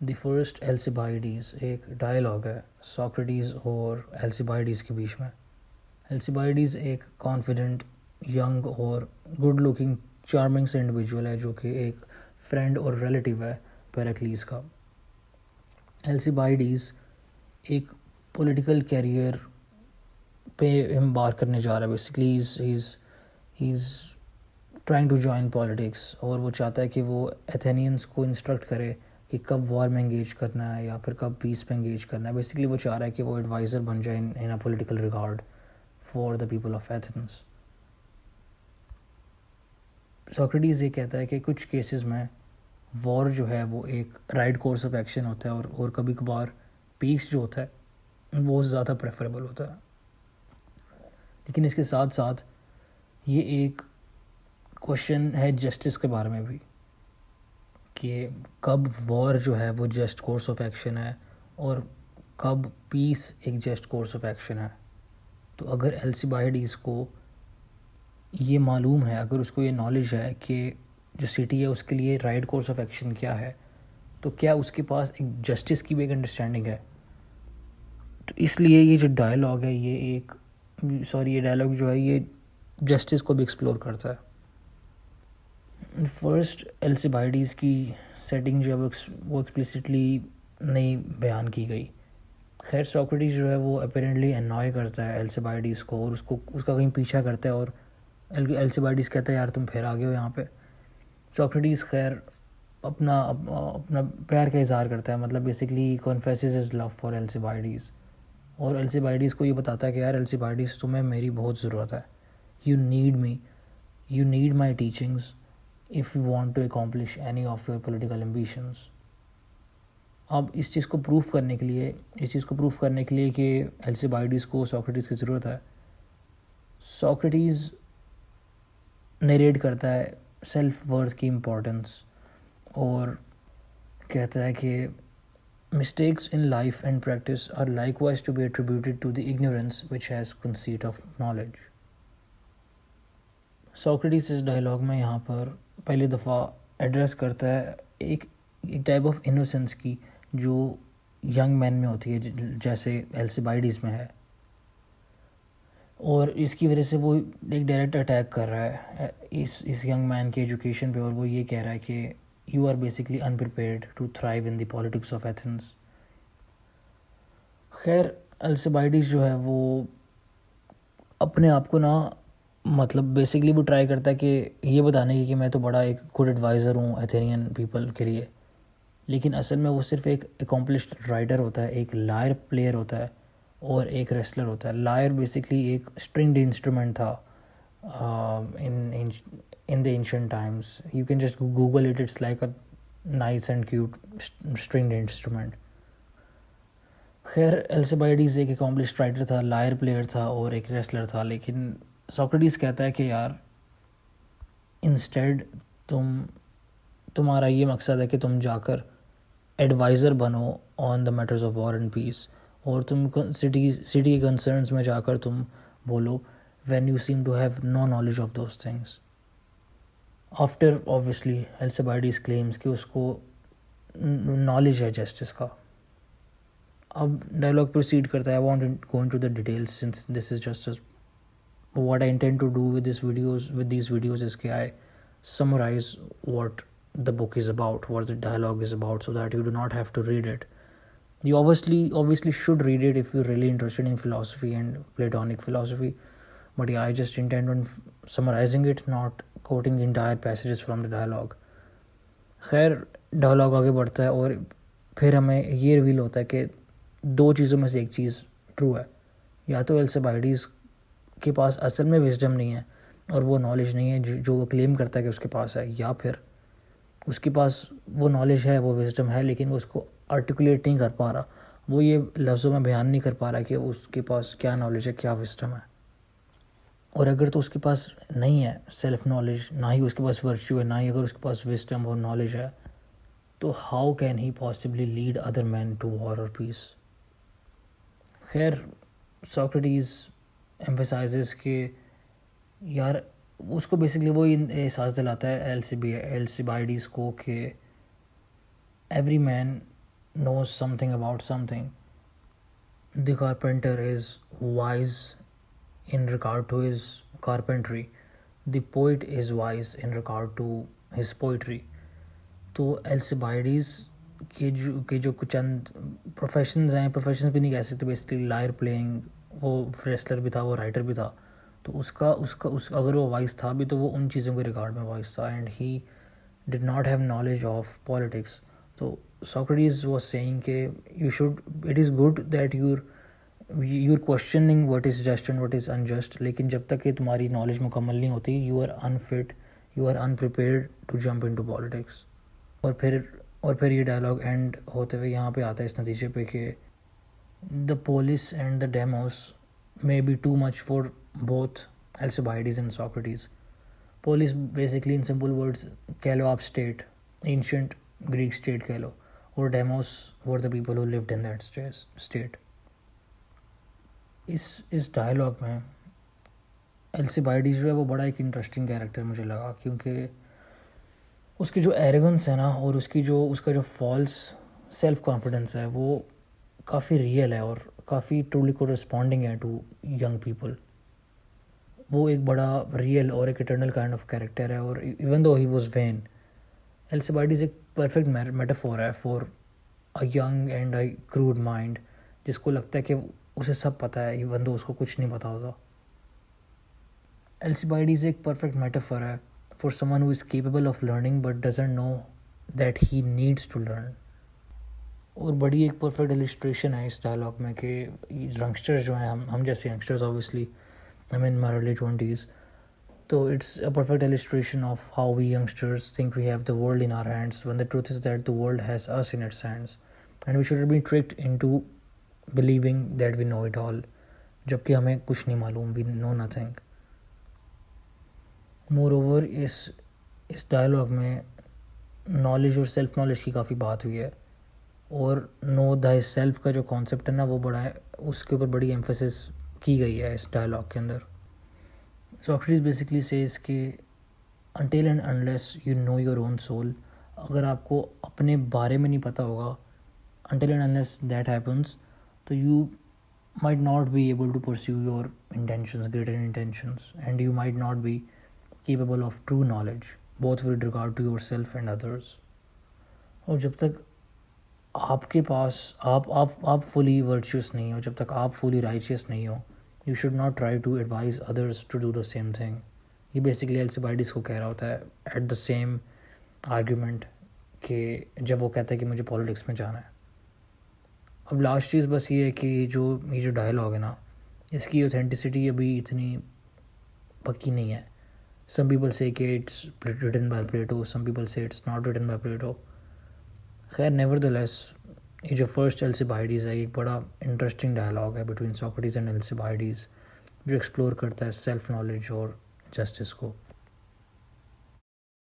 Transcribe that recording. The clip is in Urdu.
دی فرسٹ السیبائیڈیز ایک ڈائلاگ ہے ساکریٹیز اور السیبائیڈیز کے بیچ میں. السیبائیڈیز ایک کانفیڈنٹ ینگ اور گڈ لکنگ چارمنگ سے انڈیویجول ہے جو کہ ایک فرینڈ اور ریلیٹیو ہے پیراکلیز کا. السیبائیڈیز ایک پولیٹیکل کیریئر پہ امبارک کرنے جا رہا ہے. Basically he is trying to join politics اور وہ چاہتا ہے کہ وہ ایتھینینس کو انسٹرکٹ کرے کہ کب وار میں انگیج کرنا ہے یا پھر کب پیس پہ انگیج کرنا ہے. بیسکلی وہ چاہ رہا ہے کہ وہ ایڈوائزر بن جائے in a political regard for the people of Athens. Socrates یہ کہتا ہے کہ کچھ کیسز میں وار جو ہے وہ ایک رائٹ کورس آف ایکشن ہوتا ہے اور کبھی کبھار پیس جو ہوتا ہے وہ زیادہ پریفریبل ہوتا ہے. لیکن اس کے ساتھ ساتھ یہ ایک کوشچن ہے جسٹس کے بارے میں بھی کہ کب وار جو ہے وہ جسٹ کورس آف ایکشن ہے اور کب پیس ایک جسٹ کورس آف ایکشن ہے. تو اگر السیبائیڈیز کو یہ معلوم ہے، اگر اس کو یہ نالج ہے کہ جو سٹی ہے اس کے لیے رائٹ کورس آف ایکشن کیا ہے، تو کیا اس کے پاس ایک جسٹس کی بھی ایک انڈرسٹینڈنگ ہے. تو اس لیے یہ جو ڈائلاگ ہے یہ ڈائلاگ جو ہے یہ جسٹس کو بھی ایکسپلور کرتا ہے. فرسٹ السیبائیڈیز کی سیٹنگ جو ہے وہ ایکسپلیسٹلی نہیں بیان کی گئی. خیر ساکریٹیز جو ہے وہ اپیرنٹلی انوائے کرتا ہے السیبائیڈیز کو اور اس کا کہیں پیچھا کرتا ہے اور السیبائیڈیز کہتا ہے یار تم پھر آ گئے ہو یہاں پہ. ساکریٹیز خیر اپنا پیار کا اظہار کرتا ہے، مطلب basically confesses his love for Alcibiades اور السیبائیڈیز کو یہ بتاتا ہے کہ یار السیبائیڈیز تمہیں میری بہت ضرورت ہے. You need me, you need my teachings if you want to accomplish any of your political ambitions. اب اس چیز کو پروف کرنے کے لیے کہ السیبائیڈیز کو ساکریٹیز کی ضرورت ہے، ساکریٹیز نیریٹ کرتا ہے سیلف ورتھ کی امپورٹنس اور کہتا ہے کہ mistakes in life and practice are likewise to be attributed to the ignorance which has conceit of knowledge. Socrates اس ڈائلاگ میں یہاں پر پہلی دفعہ ایڈریس کرتا ہے ایک ٹائپ آف انوسنس کی جو ینگ مین میں ہوتی ہے جیسے السیبائیڈیز میں ہے، اور اس کی وجہ سے وہ ایک ڈائریکٹ اٹیک کر رہا ہے اس ینگ مین کے ایجوکیشن پہ اور وہ یہ کہہ رہا ہے کہ you are basically unprepared to thrive in the politics of Athens. خیر السیبائیڈیز جو ہے وہ اپنے آپ کو مطلب بیسکلی وہ ٹرائی کرتا ہے کہ یہ بتانے کی کہ میں تو بڑا ایک گڈ ایڈوائزر ہوں ایتھینین پیپل کے لیے، لیکن اصل میں وہ صرف ایک اکمپلشڈ رائٹر ہوتا ہے، ایک لائر پلیئر ہوتا ہے اور ایک ریسلر ہوتا ہے. لائر بیسکلی ایک اسٹرنگڈ انسٹرومنٹ تھا in the ancient times. You can just Google it. It's like a nice and cute stringed instrument. خیر السیبائیڈیز ایک اکمپلشڈ رائٹر تھا، لائر پلیئر تھا اور ایک ریسلر تھا، لیکن ساکریٹیز کہتا ہے کہ یار انسٹیڈ تمہارا یہ مقصد ہے کہ تم جا کر ایڈوائزر بنو on the matters of war and peace, اور تم سٹی کے کنسرنز میں جا کر تم بولو when you seem to have no knowledge of those things. After obviously Alcibiades claims کہ اس کو نالج ہے جسٹس کا. اب ڈائلاگ پروسیڈ کرتا ہے. I won't go into the details since this is just what I intend to do with these videos is کہ I summarize what the book is about, what the dialogue is about, so that you do not have to read it. You obviously should read it if you're really interested in philosophy and Platonic philosophy, but yeah, I just intend on summarizing it, not quoting the entire passages from the dialogue. خیر ڈائلاگ آگے بڑھتا ہے اور پھر ہمیں یہ ریویل ہوتا ہے کہ دو چیزوں میں سے ایک چیز ٹرو ہے. یا تو السیبائیڈیز کے پاس اصل میں وزڈم نہیں ہے اور وہ نالج نہیں ہے جو وہ کلیم کرتا ہے کہ اس کے پاس ہے، یا پھر اس کے پاس وہ نالج ہے، وہ وزڈم ہے، لیکن وہ اس کو آرٹیکولیٹ نہیں کر پا رہا، وہ یہ لفظوں میں بیان نہیں کر پا رہا کہ اس کے پاس کیا نالج ہے، کیا وزڈم ہے. اور اگر تو اس کے پاس نہیں ہے سیلف نالج، نہ ہی اس کے پاس ورچو ہے، نہ ہی اگر اس کے پاس وزڈم اور نالج ہے، تو how can he possibly lead other men to war اور پیس. خیر ساکریٹیز ایمفیسائزز کہ یار اس کو بیسکلی وہ احساس دلاتا ہے السیبائیڈیز کو کہ every man knows something about something. The carpenter is wise in regard to his carpentry. The poet is wise in regard to his poetry. تو السیبائڈیز کے جو کچھ چند پروفیشنز ہیں، پروفیشنز بھی نہیں کہہ سکتے، بیسکلی لائر پلینگ، وہ ریسلر بھی تھا، وہ رائٹر بھی تھا. تو اس کا اگر وہ وائس تھا بھی تو وہ ان چیزوں کے ریگارڈ میں وائس تھا، and he did not have knowledge of politics. تو ساکریٹیز واز سیئنگ کہ you should, it is good that your questioning what is just and what is unjust, لیکن جب تک کہ تمہاری نالج مکمل نہیں ہوتی you are unfit, you are unprepared to jump into politics. اور پھر یہ ڈائلاگ اینڈ ہوتے ہوئے یہاں پہ آتا ہے اس نتیجے پہ کہ the polis and the demos may be too much for both Alcibiades and Socrates. Polis basically in simple words کہہ لو آپ اسٹیٹ، اینشینٹ گریک اسٹیٹ کہہ لو، اور demos were the people who lived in that state. اس ڈائلاگ میں السیبائڈیز جو ہے وہ بڑا ایک انٹرسٹنگ کیریکٹر مجھے لگا، کیونکہ اس کی جو ایروگنس ہے نا، اور اس کا جو فالس سیلف کانفیڈنس ہے وہ کافی ریئل ہے اور کافی ٹرولی کورسپونڈنگ ہے ٹو ینگ پیپل. وہ ایک بڑا ریئل اور ایک اٹرنل کائنڈ آف کیریکٹر ہے. اور even though he was vain, Alcibiades ایک پرفیکٹ میٹافور ہے for a young and a crude mind, جس کو لگتا ہے کہ اسے سب پتہ ہے ایون دو اس کو کچھ نہیں پتہ ہوتا. السیبائڈیز ایک پرفیکٹ میٹافور ہے for someone who is capable of learning but doesn't know that he needs to learn. اور بڑی ایک پرفیکٹ السٹریشن ہے اس ڈائلاگ میں کہ ینگسٹرز جو ہیں، ہم جیسے youngsters obviously I mean my early 20s، تو it's a perfect illustration of how we youngsters think we have the world in our hands when the truth is that the world has us in its hands and we shouldn't be tricked into believing that we know it all، جبکہ ہمیں کچھ نہیں معلوم، we know nothing. Moreover اس ڈائلاگ میں نالج اور سیلف نالج کی کافی بات ہوئی ہے، اور نو دا سیلف کا جو کانسیپٹ ہے نا وہ بڑا ہے، اس کے اوپر بڑی ایمفیسس کی گئی ہے اس ڈائلاگ کے اندر. ساکریٹیز بیسکلی سیز کہ until and unless you know your own soul, اگر آپ کو اپنے بارے میں نہیں پتہ ہوگا، until and unless that happens, تو you might not be able to pursue your intentions, greater intentions, and you might not be capable of true knowledge, both with regard to yourself and others. اور جب تک آپ کے پاس آپ فلی ورچوس نہیں ہو، جب تک آپ فلی رائچیس نہیں ہو، you should not try to advise others to do the same thing. یہ بیسکلی السیبائڈیز کو کہہ رہا ہوتا ہے ایٹ دا سیم آرگیومنٹ کہ جب وہ کہتا ہے کہ مجھے پالیٹکس میں جانا ہے. اب لاسٹ چیز بس یہ ہے کہ یہ جو ڈائلاگ ہے نا، اس کی اوتھینٹسٹی ابھی اتنی پکی نہیں ہے. سم پیپل سے کہ it's written by Plato, some people say it's not written by Plato. خیر نیور دا لیس یہ جو فرسٹ السیبائڈیز ہے ایک بڑا انٹرسٹنگ ڈائلاگ ہے بٹوین ساکریٹیز اینڈ السیبائڈیز، جو ایکسپلور کرتا ہے سیلف نالج اور جسٹس کو.